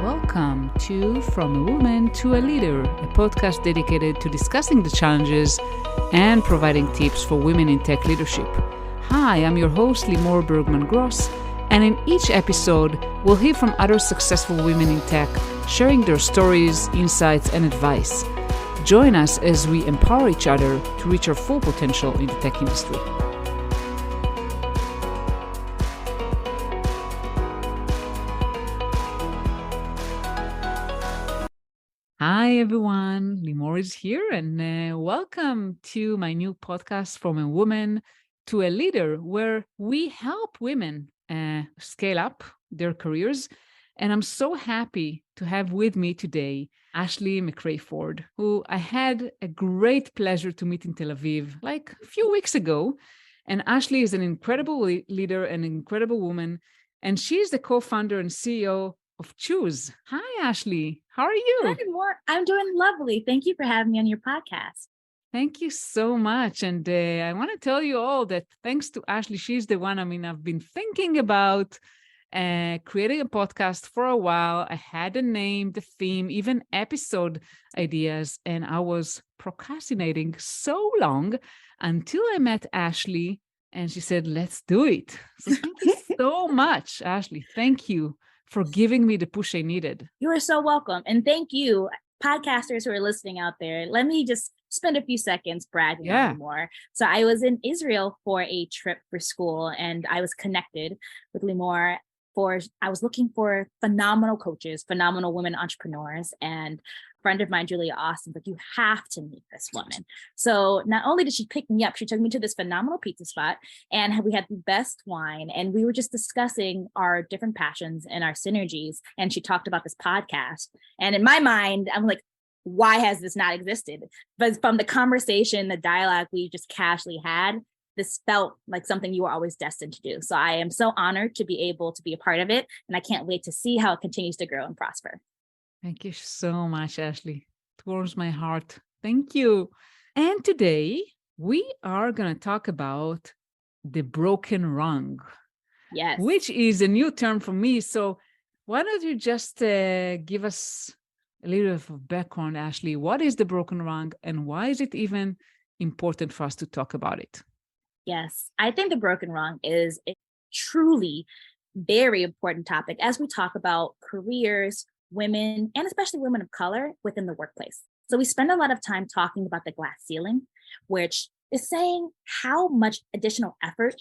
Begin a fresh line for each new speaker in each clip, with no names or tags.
Welcome to From a Woman to a Leader, a podcast dedicated to discussing the challenges and providing tips for women in tech leadership. Hi, I'm your host, Limor Bergman-Gross, and in each episode, we'll hear from other successful women in tech, sharing their stories, insights, and advice. Join us as we empower each other to reach our full potential in the tech industry. Hi, everyone. Limor is here, and welcome to my new podcast, From a Woman to a Leader, where we help women scale up their careers. And I'm so happy to have with me today Ashley McCray Ford, who I had a great pleasure to meet in Tel Aviv like a few weeks ago. And Ashley is an incredible leader, an incredible woman, and she's the co-founder and CEO of Choose. Hi, Ashley. How are you?
Hi, Limor. I'm doing lovely. Thank you for having me on your podcast.
Thank you so much. And I want to tell you all that thanks to Ashley, she's the one, I've been thinking about creating a podcast for a while. I had a name, the theme, even episode ideas, and I was procrastinating so long until I met Ashley and she said, let's do it. So thank you so much, Ashley. Thank you for giving me the push I needed.
You are so welcome. And thank you, podcasters who are listening out there. Let me just spend a few seconds bragging on you more. So I was in Israel for a trip for school, and I was connected with Limor. I was looking for phenomenal coaches, phenomenal women entrepreneurs, and a friend of mine, Julia Austin, like, you have to meet this woman. So not only did she pick me up, she took me to this phenomenal pizza spot, and we had the best wine, and we were just discussing our different passions and our synergies. And she talked about this podcast. And in my mind, I'm like, why has this not existed? But from the conversation, the dialogue we just casually had, this felt like something you were always destined to do. So I am so honored to be able to be a part of it. And I can't wait to see how it continues to grow and prosper.
Thank you so much, Ashley. It warms my heart. Thank you. And today we are going to talk about the broken rung.
Yes.
Which is a new term for me. So why don't you just give us a little bit of background, Ashley? What is the broken rung and why is it even important for us to talk about it?
Yes, I think the broken rung is a truly very important topic as we talk about careers, women, and especially women of color within the workplace. So we spend a lot of time talking about the glass ceiling, which is saying how much additional effort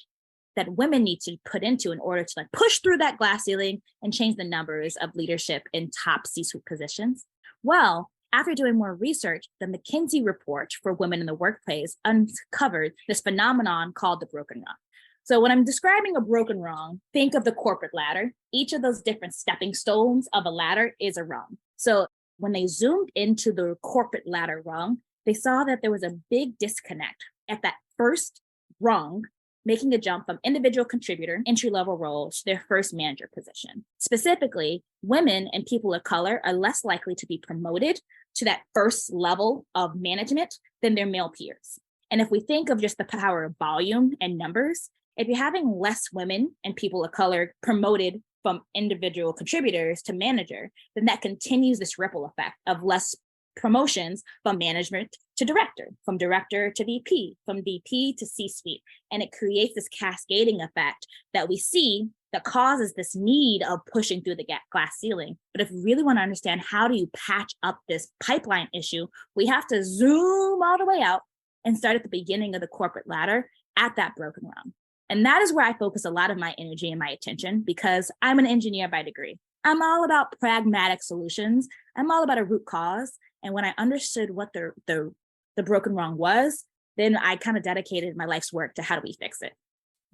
that women need to put into in order to push through that glass ceiling and change the numbers of leadership in top C-suite positions. Well, after doing more research, the McKinsey report for women in the workplace uncovered this phenomenon called the broken rung. So when I'm describing a broken rung, think of the corporate ladder. Each of those different stepping stones of a ladder is a rung. So when they zoomed into the corporate ladder rung, they saw that there was a big disconnect at that first rung, making a jump from individual contributor entry-level role to their first manager position. Specifically, women and people of color are less likely to be promoted to that first level of management than their male peers. And if we think of just the power of volume and numbers, if you're having less women and people of color promoted from individual contributors to manager, then that continues this ripple effect of less promotions from management to director, from director to VP, from VP to C-suite. And it creates this cascading effect that we see that causes this need of pushing through the glass ceiling. But if we really want to understand how do you patch up this pipeline issue, we have to zoom all the way out and start at the beginning of the corporate ladder at that broken rung. And that is where I focus a lot of my energy and my attention, because I'm an engineer by degree. I'm all about pragmatic solutions. I'm all about a root cause. And when I understood what the broken rung was, then I kind of dedicated my life's work to how do we fix it.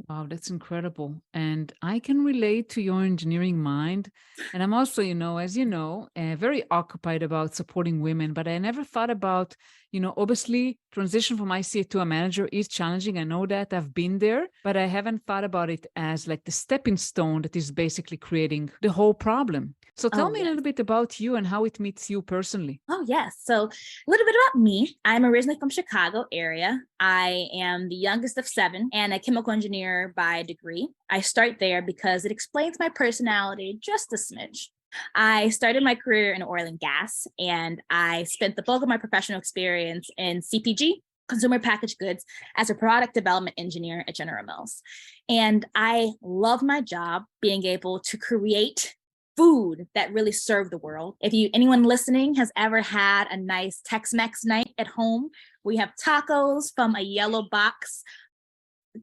Wow, that's incredible. And I can relate to your engineering mind. And I'm also, as you know, very occupied about supporting women, but I never thought about, obviously transition from ICA to a manager is challenging. I know that, I've been there, but I haven't thought about it as like the stepping stone that is basically creating the whole problem. So tell me a little bit about you and how it meets you personally.
Oh, yes. So a little bit about me. I'm originally from Chicago area. I am the youngest of 7 and a chemical engineer by degree. I start there because it explains my personality just a smidge. I started my career in oil and gas, and I spent the bulk of my professional experience in CPG, consumer packaged goods, as a product development engineer at General Mills. And I love my job being able to create food that really served the world. If anyone listening has ever had a nice Tex-Mex night at home, we have tacos from a yellow box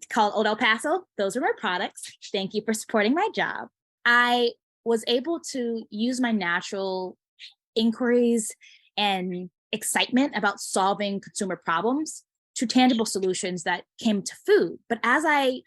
called Old El Paso. Those are my products. Thank you for supporting my job. I was able to use my natural inquiries and excitement about solving consumer problems to tangible solutions that came to food. But as I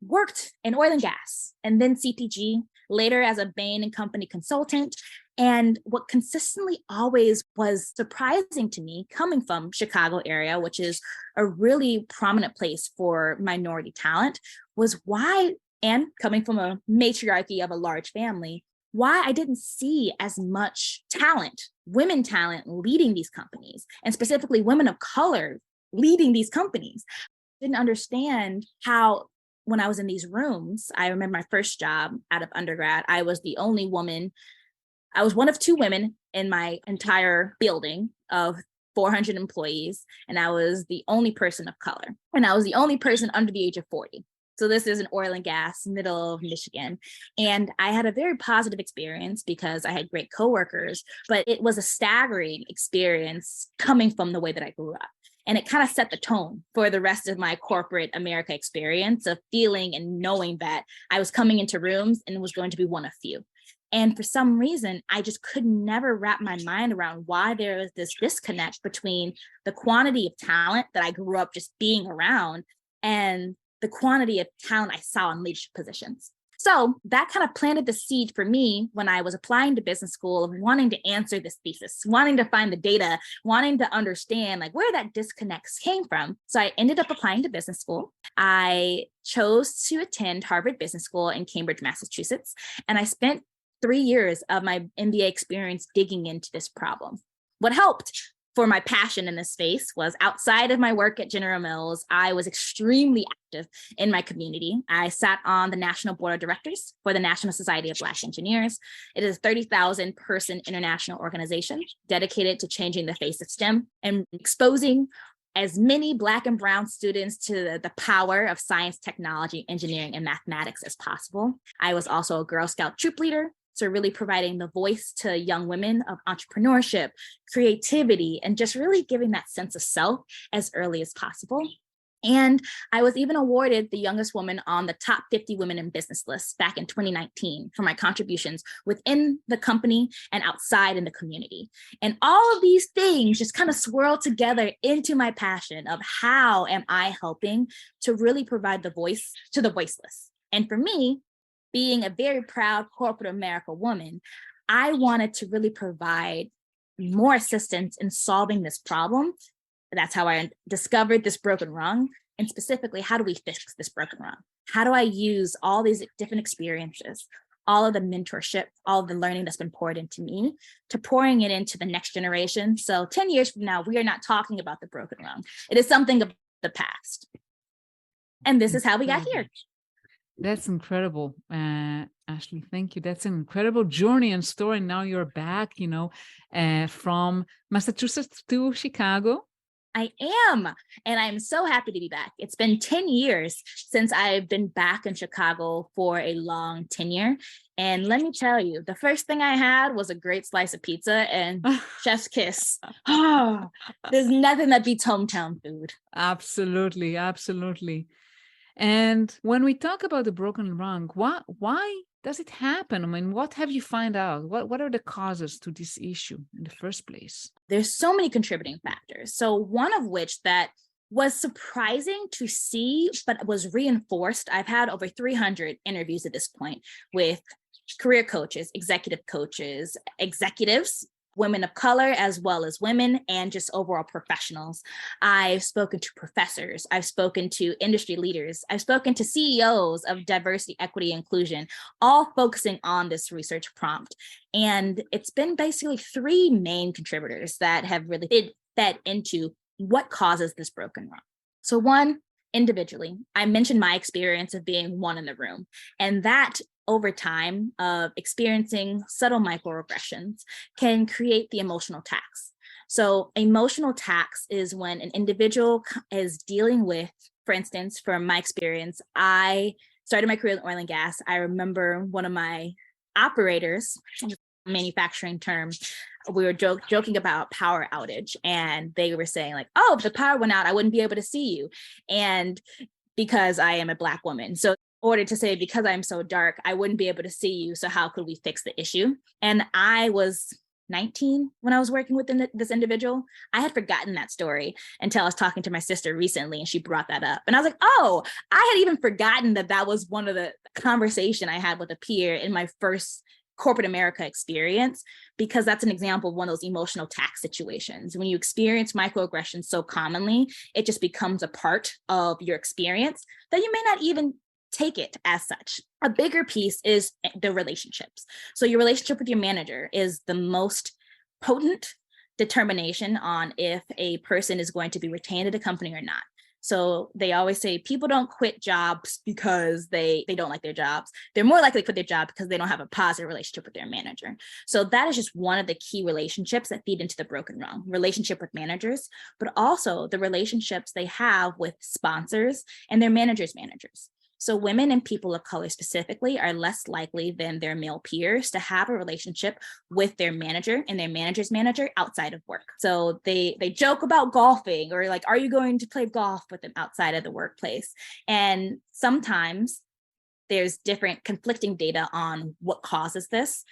worked in oil and gas and then CPG, later as a Bain and Company consultant, and what consistently always was surprising to me, coming from Chicago area, which is a really prominent place for minority talent, was why, and coming from a matriarchy of a large family, why I didn't see as much talent, women talent leading these companies, and specifically women of color leading these companies. Didn't understand how, when I was in these rooms, I remember my first job out of undergrad, I was the only woman. I was one of two women in my entire building of 400 employees, and I was the only person of color, and I was the only person under the age of 40. So this is an oil and gas, middle of Michigan. And I had a very positive experience because I had great coworkers, but it was a staggering experience coming from the way that I grew up. And it kind of set the tone for the rest of my corporate America experience of feeling and knowing that I was coming into rooms and was going to be one of few. And for some reason, I just could never wrap my mind around why there was this disconnect between the quantity of talent that I grew up just being around and the quantity of talent I saw in leadership positions. So that kind of planted the seed for me when I was applying to business school of wanting to answer this thesis, wanting to find the data, wanting to understand like where that disconnect came from. So I ended up applying to business school. I chose to attend Harvard Business School in Cambridge, Massachusetts, and I spent 3 years of my MBA experience digging into this problem. What helped for my passion in this space was outside of my work at General Mills, I was extremely active in my community. I sat on the National Board of Directors for the National Society of Black Engineers. It is a 30,000 person international organization dedicated to changing the face of STEM and exposing as many Black and Brown students to the power of science, technology, engineering, and mathematics as possible. I was also a Girl Scout troop leader. So really providing the voice to young women of entrepreneurship, creativity, and just really giving that sense of self as early as possible. And I was even awarded the youngest woman on the top 50 women in business list back in 2019 for my contributions within the company and outside in the community. And all of these things just kind of swirl together into my passion of how am I helping to really provide the voice to the voiceless. And for me, being a very proud corporate America woman, I wanted to really provide more assistance in solving this problem. That's how I discovered this broken rung. And specifically, how do we fix this broken rung? How do I use all these different experiences, all of the mentorship, all of the learning that's been poured into me, to pouring it into the next generation? So 10 years from now, we are not talking about the broken rung. It is something of the past. And this is how we got here.
That's incredible, Ashley. Thank you. That's an incredible journey and story. Now you're back, from Massachusetts to Chicago.
I am. And I'm so happy to be back. It's been 10 years since I've been back in Chicago for a long tenure. And let me tell you, the first thing I had was a great slice of pizza and chef's kiss. Oh, there's nothing that beats hometown food.
Absolutely. Absolutely. And when we talk about the broken rung, why does it happen? I mean, what have you found out? What are the causes to this issue in the first place?
There's so many contributing factors. So one of which that was surprising to see, but was reinforced. I've had over 300 interviews at this point with career coaches, executives, women of color, as well as women, and just overall professionals. I've spoken to professors. I've spoken to industry leaders. I've spoken to CEOs of diversity, equity, inclusion, all focusing on this research prompt. And it's been basically three main contributors that have really fed into what causes this broken rung. So one, individually, I mentioned my experience of being one in the room, and that over time of experiencing subtle microaggressions can create the emotional tax. So emotional tax is when an individual is dealing with, for instance, from my experience, I started my career in oil and gas. I remember one of my operators, manufacturing term, we were joking about power outage, and they were saying like, oh, if the power went out, I wouldn't be able to see you. And because I am a Black woman. So in order to say, because I'm so dark, I wouldn't be able to see you. So how could we fix the issue? And I was 19 when I was working with this individual. I had forgotten that story until I was talking to my sister recently, and she brought that up. And I was like, oh, I had even forgotten that was one of the conversation I had with a peer in my first corporate America experience, because that's an example of one of those emotional tax situations. When you experience microaggressions so commonly, it just becomes a part of your experience that you may not even take it as such. A bigger piece is the relationships. So your relationship with your manager is the most potent determination on if a person is going to be retained at a company or not. So they always say people don't quit jobs because they don't like their jobs. They're more likely to quit their job because they don't have a positive relationship with their manager. So that is just one of the key relationships that feed into the broken rung, relationship with managers, but also the relationships they have with sponsors and their managers' managers. So women and people of color specifically are less likely than their male peers to have a relationship with their manager and their manager's manager outside of work. So they joke about golfing, or like, are you going to play golf with them outside of the workplace? And sometimes there's different conflicting data on what causes this.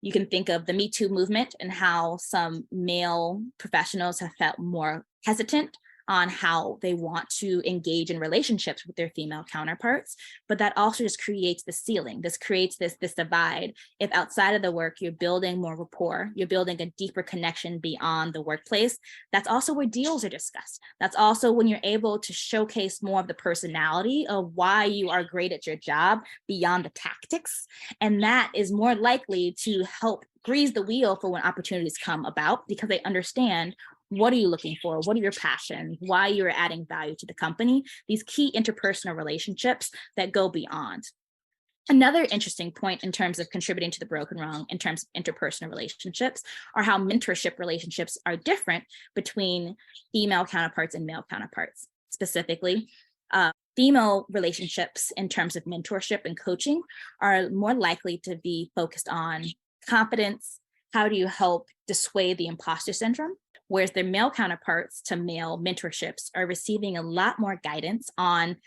You can think of the Me Too movement and how some male professionals have felt more hesitant on how they want to engage in relationships with their female counterparts, but that also just creates the ceiling. This creates this divide. If outside of the work, you're building more rapport, you're building a deeper connection beyond the workplace, that's also where deals are discussed. That's also when you're able to showcase more of the personality of why you are great at your job beyond the tactics. And that is more likely to help grease the wheel for when opportunities come about, because they understand, what are you looking for? What are your passions? Why you're adding value to the company? These key interpersonal relationships that go beyond. Another interesting point in terms of contributing to the broken rung in terms of interpersonal relationships are how mentorship relationships are different between female counterparts and male counterparts. Specifically, female relationships in terms of mentorship and coaching are more likely to be focused on confidence. How do you help dissuade the imposter syndrome? Whereas their male counterparts to male mentorships are receiving a lot more guidance on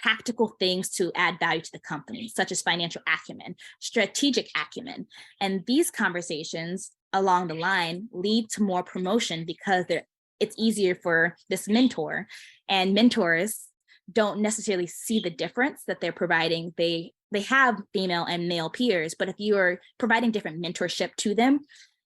tactical things to add value to the company, such as financial acumen, strategic acumen. And these conversations along the line lead to more promotion because it's easier for this mentor, and mentors don't necessarily see the difference that they're providing. They have female and male peers, but if you are providing different mentorship to them,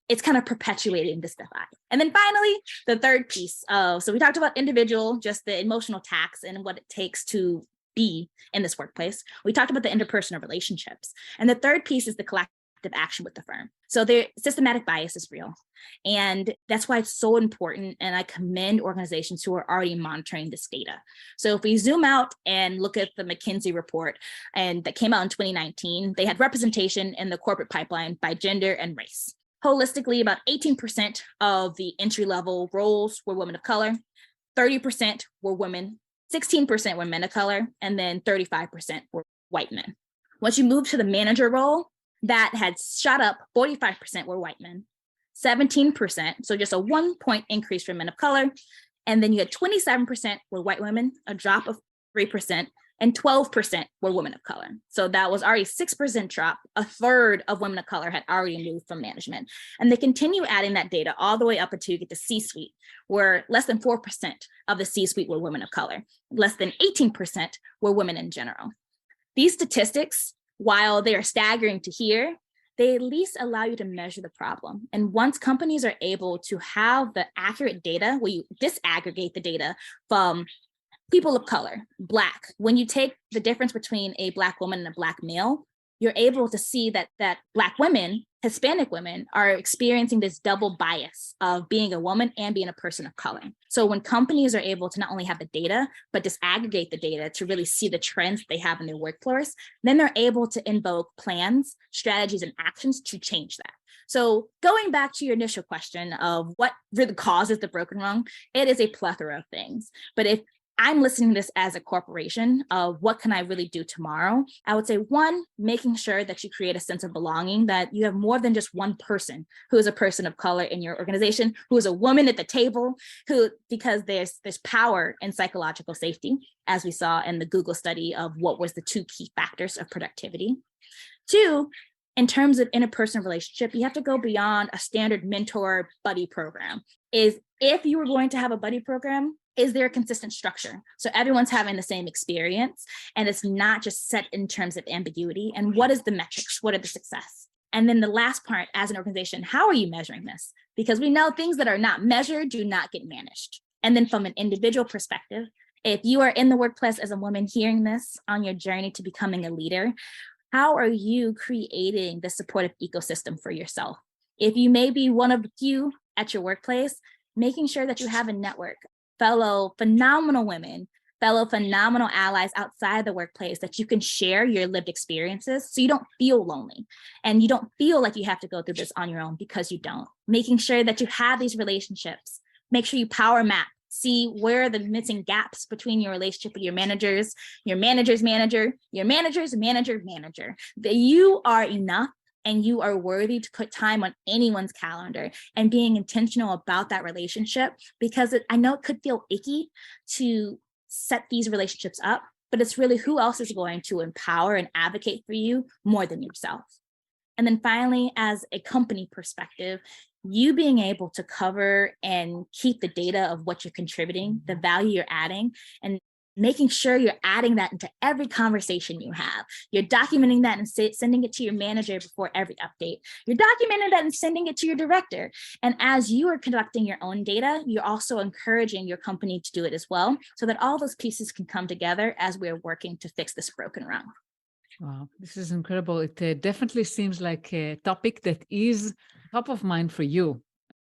it's kind of perpetuating this divide. And then finally, the third piece so we talked about individual, just the emotional tax and what it takes to be in this workplace. We talked about the interpersonal relationships. And the third piece is the collective action with the firm. So their systematic bias is real. And that's why it's so important. And I commend organizations who are already monitoring this data. So if we zoom out and look at the McKinsey report, and that came out in 2019, they had representation in the corporate pipeline by gender and race. Holistically, about 18% of the entry-level roles were women of color, 30% were women, 16% were men of color, and then 35% were white men. Once you move to the manager role, that had shot up, 45% were white men, 17%, so just a 1 point increase for men of color, and then you had 27% were white women, a drop of 3%, and 12% were women of color. So that was already 6% drop. A third of women of color had already moved from management. And they continue adding that data all the way up until you get to C-suite, where less than 4% of the C-suite were women of color. Less than 18% were women in general. These statistics, while they are staggering to hear, they at least allow you to measure the problem. And once companies are able to have the accurate data, where you disaggregate the data from people of color, Black, when you take the difference between a Black woman and a Black male, you're able to see that Black women, Hispanic women are experiencing this double bias of being a woman and being a person of color. So when companies are able to not only have the data, but disaggregate the data to really see the trends they have in their workforce, then they're able to invoke plans, strategies, and actions to change that. So going back to your initial question of what really causes the broken rung, it is a plethora of things. But if I'm listening to this as a corporation of what can I really do tomorrow, I would say, one, making sure that you create a sense of belonging, that you have more than just one person who is a person of color in your organization, who is a woman at the table, because there's power in psychological safety, as we saw in the Google study of what was the 2 key factors of productivity. 2, in terms of interpersonal relationship, you have to go beyond a standard mentor buddy program. If you were going to have a buddy program, is there a consistent structure? So everyone's having the same experience and it's not just set in terms of ambiguity. And what is the metrics? What are the success? And then the last part, as an organization, how are you measuring this? Because we know things that are not measured do not get managed. And then from an individual perspective, if you are in the workplace as a woman hearing this on your journey to becoming a leader, how are you creating the supportive ecosystem for yourself? If you may be one of the few at your workplace, making sure that you have a network, fellow phenomenal women, fellow phenomenal allies outside the workplace that you can share your lived experiences so you don't feel lonely and you don't feel like you have to go through this on your own, because you don't. Making sure that you have these relationships, make sure you power map, see where are the missing gaps between your relationship with your managers, your manager's manager, your manager's manager, that you are enough and you are worthy to put time on anyone's calendar, and being intentional about that relationship, because I know it could feel icky to set these relationships up, but it's really who else is going to empower and advocate for you more than yourself. And then finally, as a company perspective, you being able to cover and keep the data of what you're contributing, the value you're adding, and making sure you're adding that into every conversation you have. You're documenting that and sending it to your manager before every update. You're documenting that and sending it to your director. And as you are conducting your own data, you're also encouraging your company to do it as well, so that all those pieces can come together as we're working to fix this broken rung.
Wow, this is incredible. It definitely seems like a topic that is top of mind for you.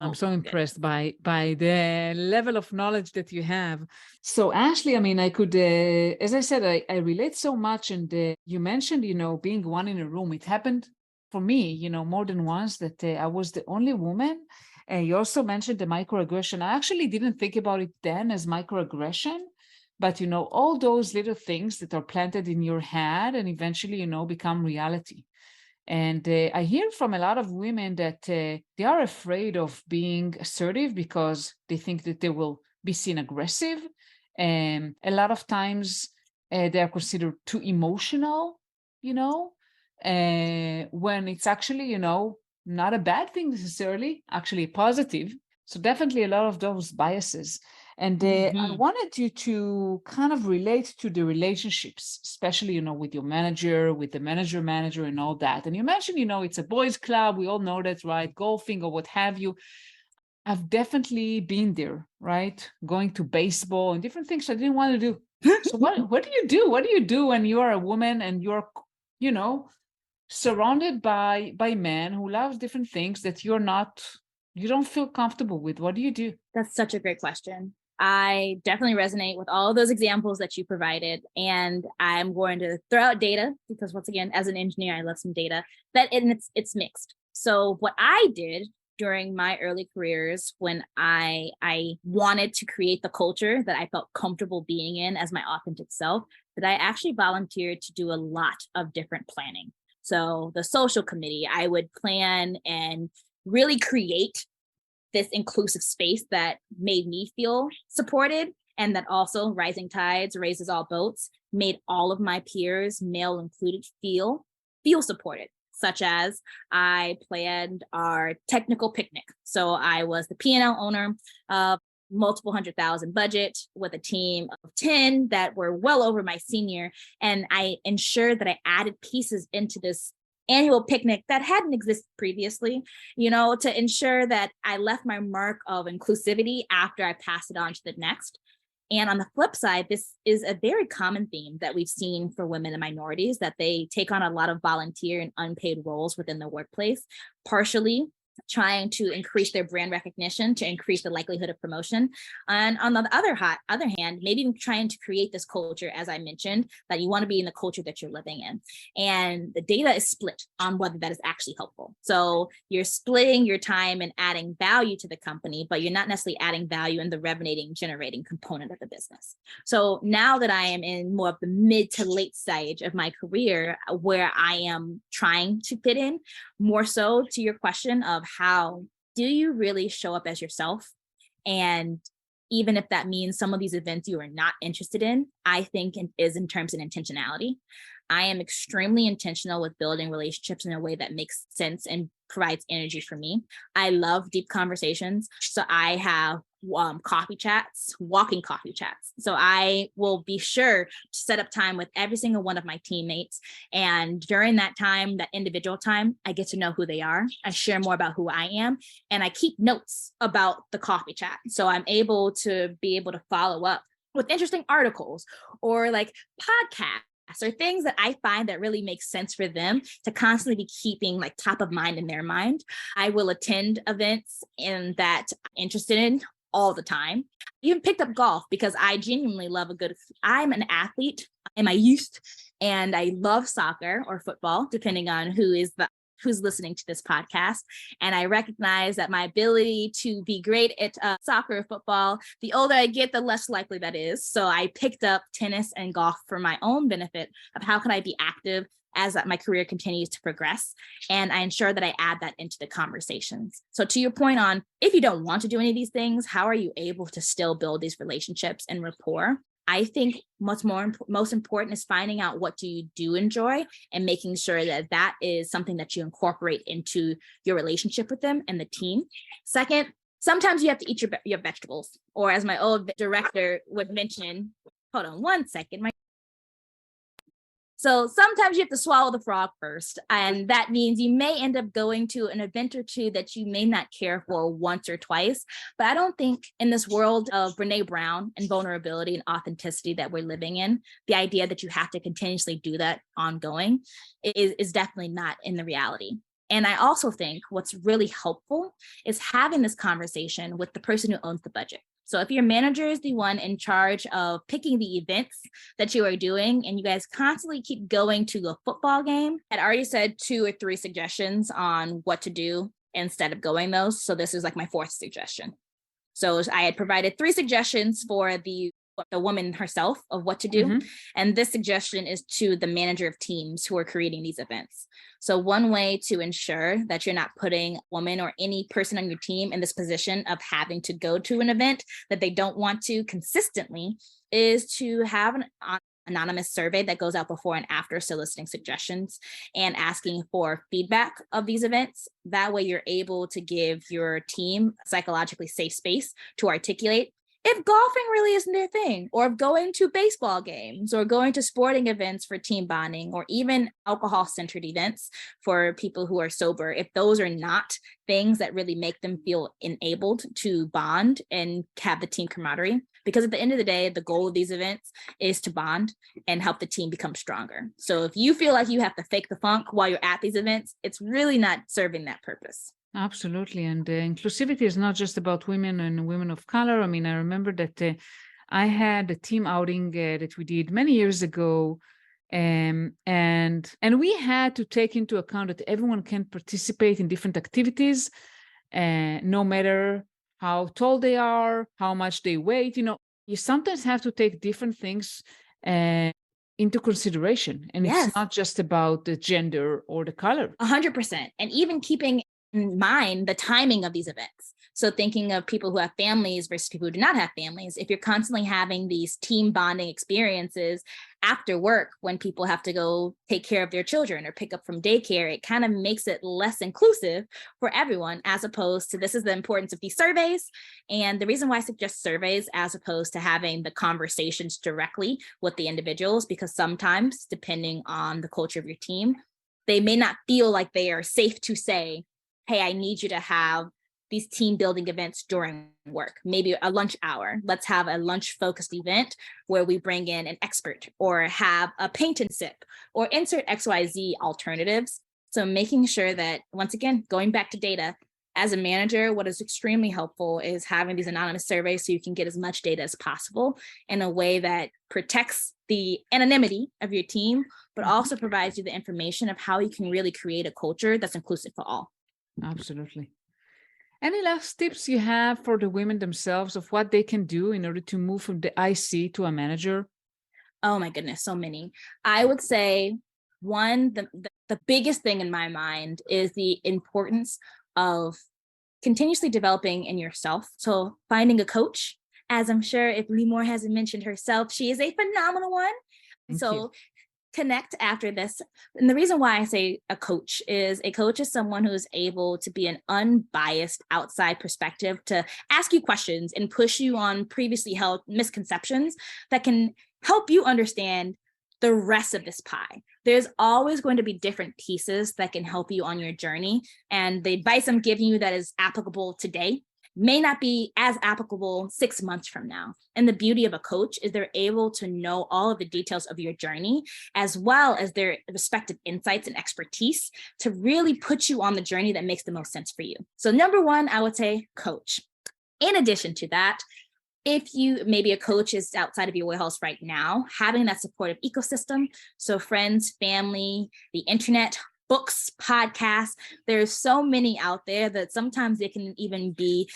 I'm so impressed by the level of knowledge that you have. So Ashley, I mean, I could, as I said, I relate so much. And you mentioned, being one in a room. It happened for me, more than once, that I was the only woman. You also mentioned the microaggression. I actually didn't think about it then as microaggression, but, all those little things that are planted in your head and eventually, become reality. And I hear from a lot of women that they are afraid of being assertive because they think that they will be seen aggressive. And a lot of times they are considered too emotional, when it's actually, not a bad thing necessarily, actually positive. So definitely a lot of those biases. And I wanted you to kind of relate to the relationships, especially, with your manager, with the manager, and all that. And you mentioned, it's a boys' club. We all know that, right? Golfing or what have you. I've definitely been there, right? Going to baseball and different things I didn't want to do. So what do you do? What do you do when you are a woman and you're, surrounded by men who love different things that you don't feel comfortable with? What do you do?
That's such a great question. I definitely resonate with all of those examples that you provided. And I'm going to throw out data because, once again, as an engineer, I love some data, it's mixed. So what I did during my early careers, when I wanted to create the culture that I felt comfortable being in as my authentic self, that I actually volunteered to do a lot of different planning. So the social committee, I would plan and really create this inclusive space that made me feel supported, and that also rising tides raises all boats, made all of my peers, male included, feel supported, such as I planned our technical picnic. So I was the P&L owner of multiple $100,000 budget with a team of 10 that were well over my senior. And I ensured that I added pieces into this annual picnic that hadn't existed previously, to ensure that I left my mark of inclusivity after I passed it on to the next. And on the flip side, this is a very common theme that we've seen for women and minorities, that they take on a lot of volunteer and unpaid roles within the workplace, partially trying to increase their brand recognition, to increase the likelihood of promotion. And on the other hand, maybe even trying to create this culture, as I mentioned, that you want to be in the culture that you're living in. And the data is split on whether that is actually helpful. So you're splitting your time and adding value to the company, but you're not necessarily adding value in the revenue generating component of the business. So now that I am in more of the mid to late stage of my career, where I am trying to fit in, more so to your question of how do you really show up as yourself? And even if that means some of these events you are not interested in, I think it is in terms of intentionality. I am extremely intentional with building relationships in a way that makes sense and provides energy for me. I love deep conversations. So I have coffee chats, walking coffee chats. So I will be sure to set up time with every single one of my teammates. And during that time, that individual time, I get to know who they are. I share more about who I am, and I keep notes about the coffee chat. So I'm able to follow up with interesting articles or like podcasts or things that I find that really make sense for them to constantly be keeping like top of mind in their mind. I will attend events that I'm interested in all the time. I even picked up golf because I genuinely love I'm an athlete in my youth, and I love soccer or football, depending on who's listening to this podcast. And I recognize that my ability to be great at soccer or football, the older I get, the less likely that is. So I picked up tennis and golf for my own benefit of how can I be active as my career continues to progress. And I ensure that I add that into the conversations. So to your point on, if you don't want to do any of these things, how are you able to still build these relationships and rapport? I think most important is finding out what do you do enjoy and making sure that that is something that you incorporate into your relationship with them and the team. Second, sometimes you have to eat your vegetables, or as my old director would mention, hold on one second. So sometimes you have to swallow the frog first. And that means you may end up going to an event or two that you may not care for once or twice. But I don't think in this world of Brene Brown and vulnerability and authenticity that we're living in, the idea that you have to continuously do that ongoing is definitely not in the reality. And I also think what's really helpful is having this conversation with the person who owns the budget. So if your manager is the one in charge of picking the events that you are doing, and you guys constantly keep going to a football game, I'd already said 2 or 3 suggestions on what to do instead of going those. So this is like my 4th suggestion. So I had provided 3 suggestions for the woman herself of what to do. Mm-hmm. And this suggestion is to the manager of teams who are creating these events. So one way to ensure that you're not putting a woman or any person on your team in this position of having to go to an event that they don't want to consistently is to have an anonymous survey that goes out before and after, soliciting suggestions and asking for feedback of these events. That way you're able to give your team a psychologically safe space to articulate if golfing really isn't their thing, or if going to baseball games or going to sporting events for team bonding, or even alcohol-centered events for people who are sober, if those are not things that really make them feel enabled to bond and have the team camaraderie. Because at the end of the day, the goal of these events is to bond and help the team become stronger. So if you feel like you have to fake the funk while you're at these events, it's really not serving that purpose.
Absolutely. And inclusivity is not just about women and women of color. I mean, I remember that I had a team outing that we did many years ago. And we had to take into account that everyone can participate in different activities, no matter how tall they are, how much they weigh. You know, you sometimes have to take different things into consideration. And It's not just about the gender or the color.
100%. And even keeping in mind the timing of these events. So thinking of people who have families versus people who do not have families, if you're constantly having these team bonding experiences after work when people have to go take care of their children or pick up from daycare, it kind of makes it less inclusive for everyone, as opposed to, this is the importance of these surveys. And the reason why I suggest surveys as opposed to having the conversations directly with the individuals, because sometimes, depending on the culture of your team, they may not feel like they are safe to say, hey, I need you to have these team building events during work, maybe a lunch hour. Let's have a lunch focused event where we bring in an expert or have a paint and sip or insert XYZ alternatives. So making sure that, once again, going back to data, as a manager, what is extremely helpful is having these anonymous surveys so you can get as much data as possible in a way that protects the anonymity of your team, but also provides you the information of how you can really create a culture that's inclusive for all.
Absolutely. Any last tips you have for the women themselves of what they can do in order to move from the IC to a manager?
Oh my goodness, so many. I would say one, the biggest thing in my mind is the importance of continuously developing in yourself. So finding a coach, as I'm sure if Limor hasn't mentioned herself, she is a phenomenal one.
Thank
So
you.
connect after this. And the reason why I say a coach is someone who is able to be an unbiased outside perspective to ask you questions and push you on previously held misconceptions that can help you understand the rest of this pie. There's always going to be different pieces that can help you on your journey. And the advice I'm giving you that is applicable today may not be as applicable 6 months from now. And the beauty of a coach is they're able to know all of the details of your journey, as well as their respective insights and expertise to really put you on the journey that makes the most sense for you. So number one, I would say coach. In addition to that, if you maybe a coach is outside of your wheelhouse right now, having that supportive ecosystem, so friends, family, the internet, books, podcasts, there's so many out there that sometimes it can even be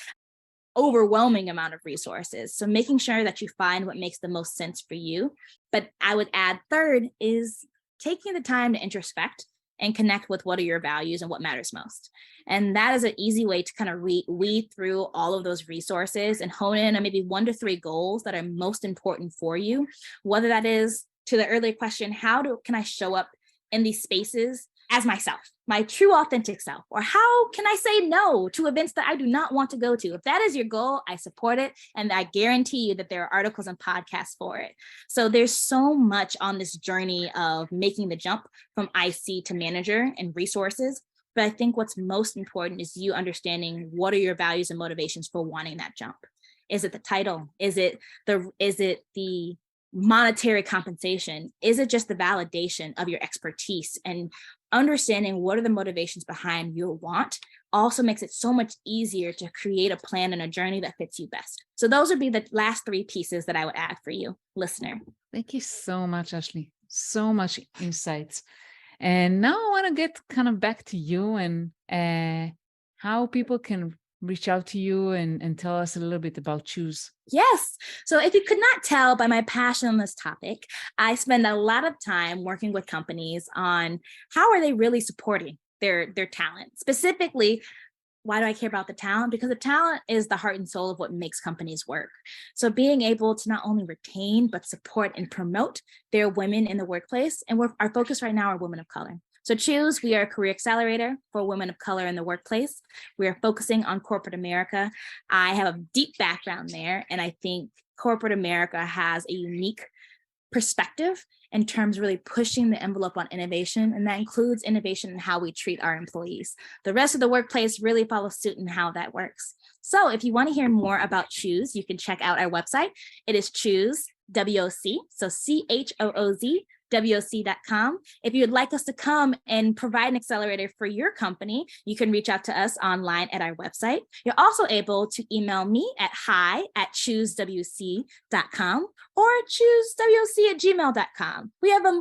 overwhelming amount of resources. So making sure that you find what makes the most sense for you. But I would add third is taking the time to introspect and connect with what are your values and what matters most. And that is an easy way to kind of weed through all of those resources and hone in on maybe 1 to 3 goals that are most important for you. Whether that is, to the earlier question, can I show up in these spaces as myself, my true authentic self? Or how can I say no to events that I do not want to go to? If that is your goal, I support it. And I guarantee you that there are articles and podcasts for it. So there's so much on this journey of making the jump from IC to manager and resources. But I think what's most important is you understanding what are your values and motivations for wanting that jump. Is it the title? Is it the monetary compensation? Is it just the validation of your expertise? And understanding what are the motivations behind your want also makes it so much easier to create a plan and a journey that fits you best. So those would be the last 3 pieces that I would add for you, listener.
Thank you so much, Ashley. So much insights. And now I want to get kind of back to you and how people can reach out to you and tell us a little bit about Choose.
Yes. So if you could not tell by my passion on this topic, I spend a lot of time working with companies on how are they really supporting their talent. Specifically, why do I care about the talent? Because the talent is the heart and soul of what makes companies work. So being able to not only retain, but support and promote their women in the workplace. And our focus right now are women of color. So Choose, we are a career accelerator for women of color in the workplace. We are focusing on corporate America. I have a deep background there, and I think corporate America has a unique perspective in terms of really pushing the envelope on innovation, and that includes innovation in how we treat our employees. The rest of the workplace really follows suit in how that works. So if you want to hear more about Choose, you can check out our website. It is Choose, WOC, so CHOOZ, WOC.com. If you would like us to come and provide an accelerator for your company, you can reach out to us online at our website. You're also able to email me at hi@choosewc.com or choosewc@gmail.com. We have a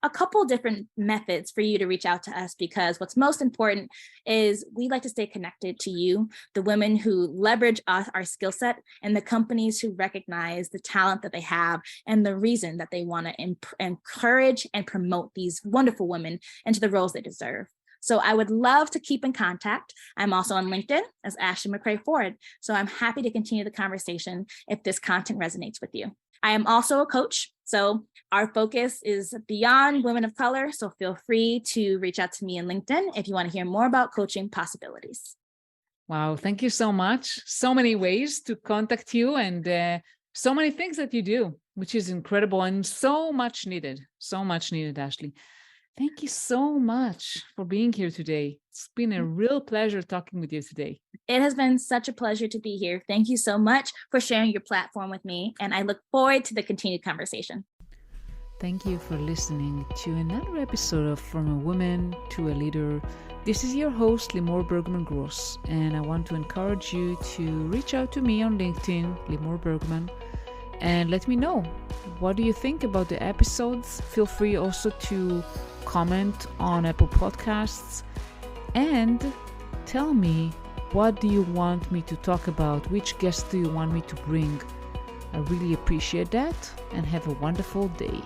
couple different methods for you to reach out to us, because what's most important is we like to stay connected to you, the women who leverage our skill set, and the companies who recognize the talent that they have and the reason that they want to encourage and promote these wonderful women into the roles they deserve. So I would love to keep in contact. I'm also on LinkedIn as Ashley McCray Ford. So I'm happy to continue the conversation if this content resonates with you. I am also a coach. So our focus is beyond women of color. So feel free to reach out to me on LinkedIn if you want to hear more about coaching possibilities.
Wow, thank you so much. So many ways to contact you and so many things that you do, which is incredible and so much needed, Ashley. Thank you so much for being here today. It's been a real pleasure talking with you today.
It has been such a pleasure to be here. Thank you so much for sharing your platform with me, and I look forward to the continued conversation.
Thank you for listening to another episode of From a Woman to a Leader. This is your host, Limor Bergman Gross, and I want to encourage you to reach out to me on LinkedIn, Limor Bergman, and let me know, what do you think about the episodes? Feel free also to comment on Apple Podcasts and tell me, what do you want me to talk about? Which guests do you want me to bring? I really appreciate that, and have a wonderful day.